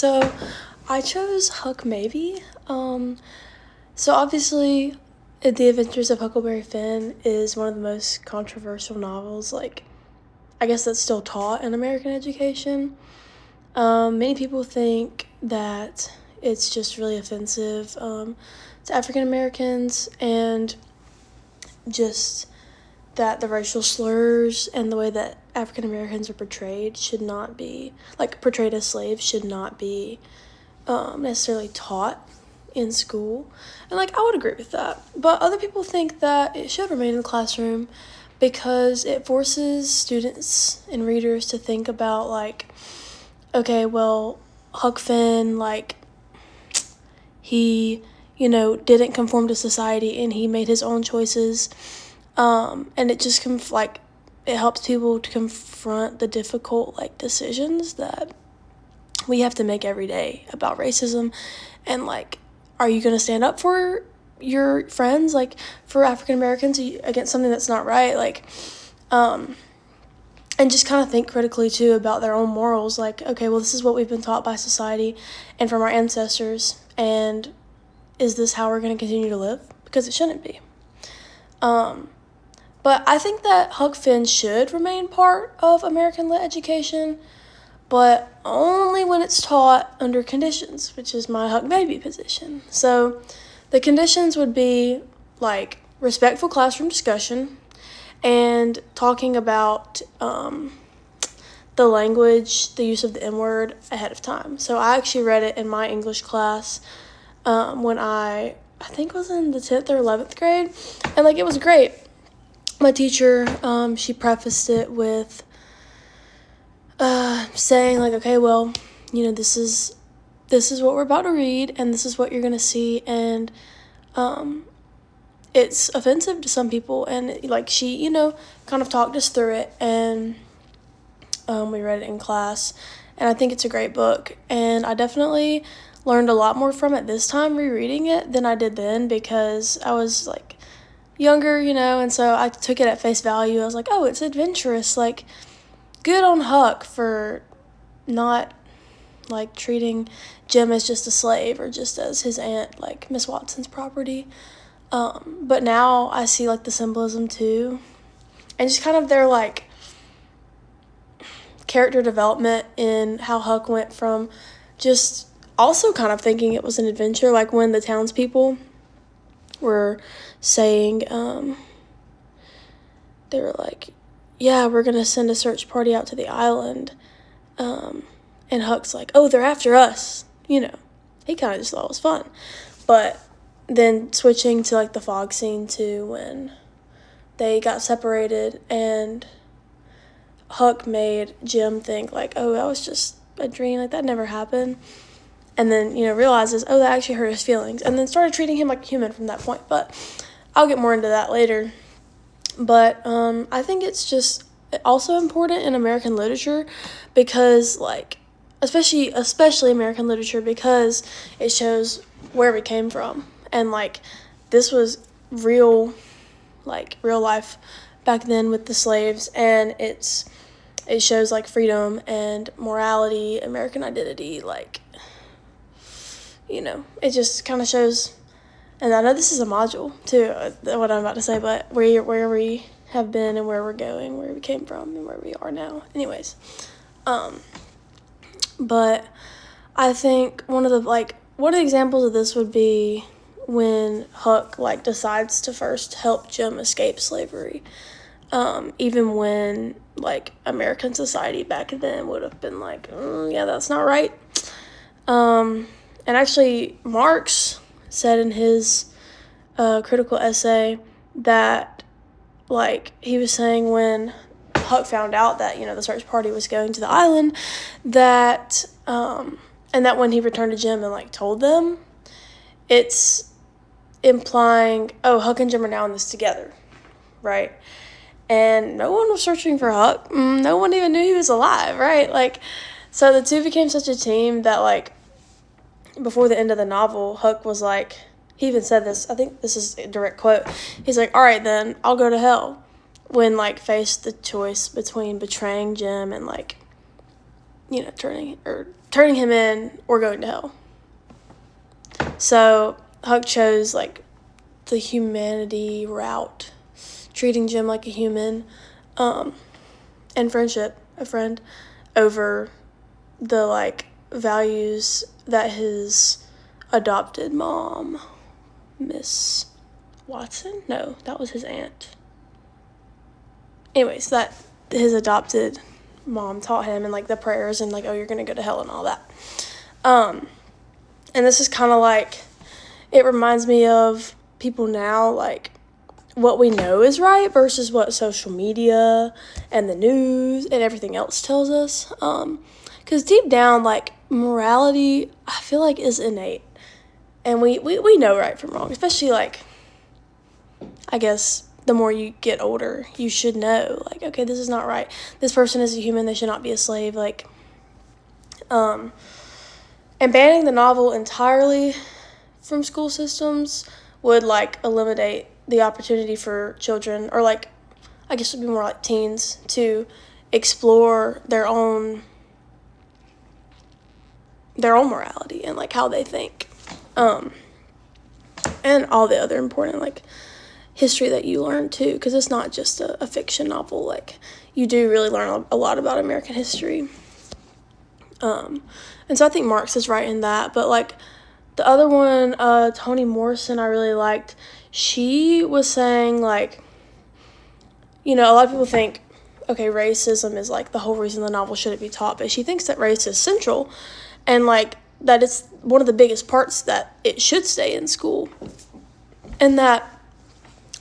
So I chose Huck Maybe. So obviously, The Adventures of Huckleberry Finn is one of the most controversial novels, like, I guess that's still taught in American education. Many people think that it's just really offensive to African Americans, and just that the racial slurs and the way that African Americans are portrayed should not be, like, portrayed as slaves should not be necessarily taught in school. And, like, I would agree with that. But other people think that it should remain in the classroom because it forces students and readers to think about, like, okay, well, Huck Finn, like, he, didn't conform to society and he made his own choices. And it just, it helps people to confront the difficult, like, decisions that we have to make every day about racism. And, like, are you going to stand up for your friends, like, for African Americans against something that's not right? Like, and just kind of think critically, too, about their own morals. Like, okay, well, this is what we've been taught by society and from our ancestors, and is this how we're going to continue to live? Because it shouldn't be. But I think that Huck Finn should remain part of American lit education, but only when it's taught under conditions, which is my Huck Baby position. So the conditions would be, like, respectful classroom discussion and talking about the language, the use of the N-word ahead of time. So I actually read it in my English class when I think was in the 10th or 11th grade, and, like, it was great. My teacher, she prefaced it with saying, like, okay, well, this is what we're about to read, and this is what you're going to see, and it's offensive to some people, and, like, she, kind of talked us through it, and we read it in class, and I think it's a great book, and I definitely learned a lot more from it this time rereading it than I did then, because I was, like, younger, and so I took it at face value. I was like, oh, it's adventurous, like, good on Huck for not, like, treating Jim as just a slave or just as his aunt, like, Miss Watson's property. But now I see, like, the symbolism too, and just kind of their, like, character development in how Huck went from just also kind of thinking it was an adventure, like when the townspeople were saying, they were like, yeah, we're going to send a search party out to the island, and Huck's like, oh, they're after us, he kind of just thought it was fun. But then switching to, like, the fog scene too, when they got separated and Huck made Jim think, like, oh, that was just a dream, like, that never happened. And then, realizes, oh, that actually hurt his feelings. And then started treating him like a human from that point. But I'll get more into that later. But I think it's just also important in American literature because, like, especially American literature, because it shows where we came from. And, like, this was real life back then with the slaves. And it shows, like, freedom and morality, American identity, like, it just kind of shows, and I know this is a module, too, what I'm about to say, but where we have been and where we're going, where we came from, and where we are now. Anyways, but I think one of the examples of this would be when Huck, like, decides to first help Jim escape slavery, even when, like, American society back then would have been like, yeah, that's not right. And actually, Marx said in his critical essay that, like, he was saying when Huck found out that, the search party was going to the island, that, and that when he returned to Jim and, like, told them, it's implying, oh, Huck and Jim are now in this together, right? And no one was searching for Huck. No one even knew he was alive, right? Like, so the two became such a team that, like, before the end of the novel, Huck was like, he even said this, I think this is a direct quote, he's like, all right, then, I'll go to hell, when, like, faced the choice between betraying Jim and, like, turning, or turning him in or going to hell. So Huck chose, like, the humanity route, treating Jim like a human, and friendship, a friend, over the, like, values that his adopted mom, Miss Watson? No, that was his aunt. Anyways, that his adopted mom taught him, and, like, the prayers and, like, oh, you're gonna go to hell and all that. And this is kind of like, it reminds me of people now, like, what we know is right versus what social media and the news and everything else tells us. Because deep down, like, morality, I feel like, is innate. And we know right from wrong, especially, like, I guess the more you get older, you should know, like, okay, this is not right. This person is a human, they should not be a slave, like, and banning the novel entirely from school systems would, like, eliminate the opportunity for children, or, like, I guess it would be more like teens, to explore their own morality and, like, how they think, and all the other important, like, history that you learn too, because it's not just a fiction novel. Like, you do really learn a lot about American history, and so I think Marx is right in that. But, like, the other one, Toni Morrison, I really liked. She was saying, like, you know, a lot of people think, okay, racism is, like, the whole reason the novel shouldn't be taught, but she thinks that race is central, and, like, that it's one of the biggest parts that it should stay in school, and that,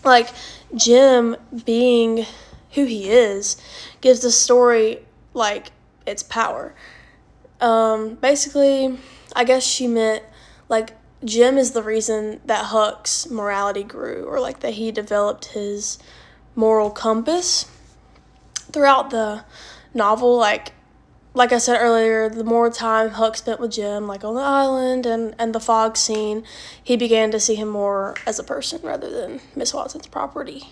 like, Jim being who he is gives the story, like, its power. Basically, I guess she meant, like, Jim is the reason that Huck's morality grew, or, like, that he developed his moral compass throughout the novel. Like I said earlier, the more time Huck spent with Jim, like, on the island and the fog scene, he began to see him more as a person rather than Miss Watson's property,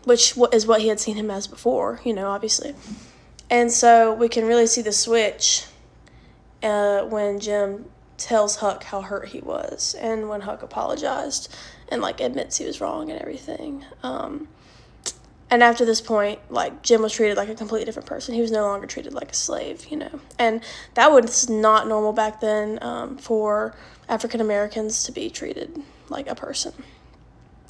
which is what he had seen him as before, you know, obviously. And so we can really see the switch when Jim tells Huck how hurt he was, and when Huck apologized and, like, admits he was wrong and everything. And after this point, like, Jim was treated like a completely different person. He was no longer treated like a slave, you know. And that was not normal back then, for African Americans to be treated like a person.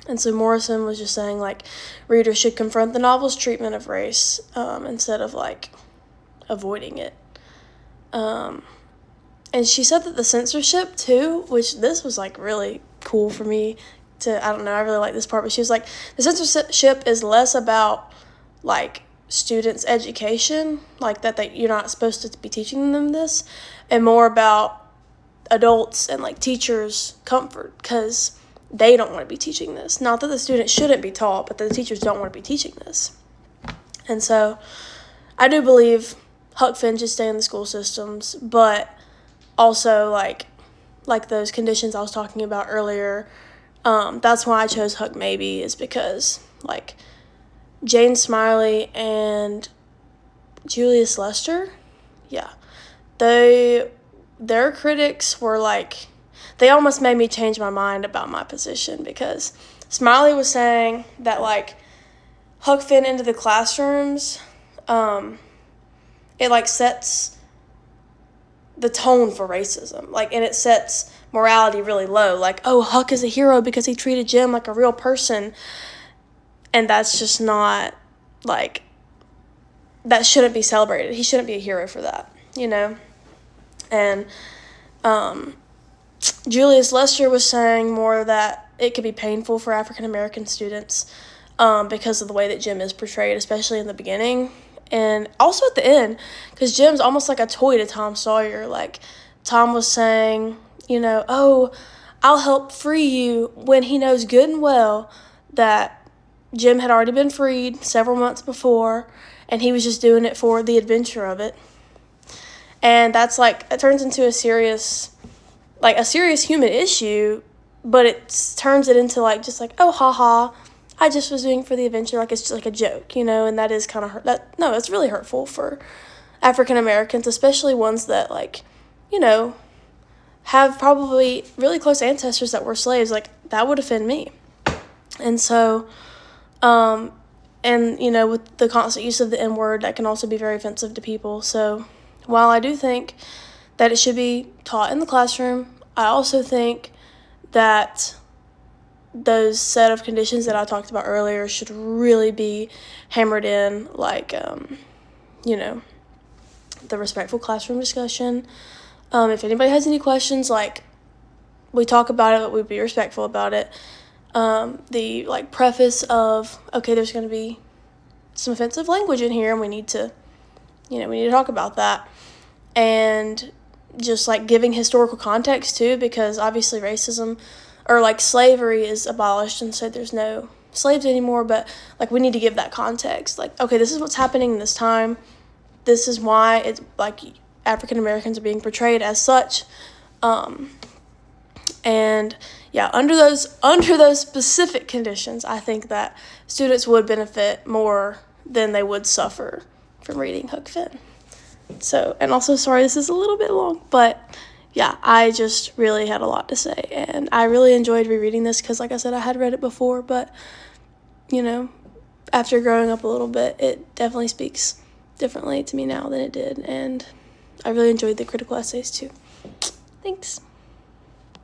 And so Morrison was just saying, like, readers should confront the novel's treatment of race, instead of, like, avoiding it. And she said that the censorship, too, which this was, like, really cool for me to, I don't know, I really like this part, but she was like, the censorship is less about, like, students' education, like, that you're not supposed to be teaching them this, and more about adults and, like, teachers' comfort, because they don't want to be teaching this. Not that the students shouldn't be taught, but the teachers don't want to be teaching this. And so I do believe Huck Finn should stay in the school systems, but also, like those conditions I was talking about earlier, that's why I chose Huck Maybe, is because, like, Jane Smiley and Julius Lester, yeah, their critics were, like, they almost made me change my mind about my position, because Smiley was saying that, like, Huck Finn into the classrooms, it, like, sets the tone for racism, like, and it sets morality really low, like, oh, Huck is a hero because he treated Jim like a real person, and that's just not, like, that shouldn't be celebrated. He shouldn't be a hero for that, you know. And Julius Lester was saying more that it could be painful for African American students, because of the way that Jim is portrayed, especially in the beginning. And also at the end, because Jim's almost like a toy to Tom Sawyer. Like, Tom was saying, you know, oh, I'll help free you, when he knows good and well that Jim had already been freed several months before, and he was just doing it for the adventure of it. And that's, like, it turns into a serious human issue, but it turns it into, like, just like, oh, haha, I just was doing it for the adventure, like, it's just like a joke, you know. And that is kind of it's really hurtful for African Americans, especially ones that, like, you know, have probably really close ancestors that were slaves, like, that would offend me. And so, and, you know, with the constant use of the N-word, that can also be very offensive to people. So while I do think that it should be taught in the classroom, I also think that those set of conditions that I talked about earlier should really be hammered in, like, you know, the respectful classroom discussion. If anybody has any questions, like, we talk about it, but we be respectful about it. The, like, preface of, okay, there's going to be some offensive language in here, and we need to talk about that. And just, like, giving historical context, too, because obviously racism, or, like, slavery is abolished, and so there's no slaves anymore, but, like, we need to give that context. Like, okay, this is what's happening in this time. This is why it's, like, African Americans are being portrayed as such. And yeah, under those specific conditions, I think that students would benefit more than they would suffer from reading Huck Finn. So, and also, sorry, this is a little bit long, but yeah, I just really had a lot to say, and I really enjoyed rereading this because, like I said, I had read it before, but, you know, after growing up a little bit, it definitely speaks differently to me now than it did, and I really enjoyed the critical essays too. Thanks.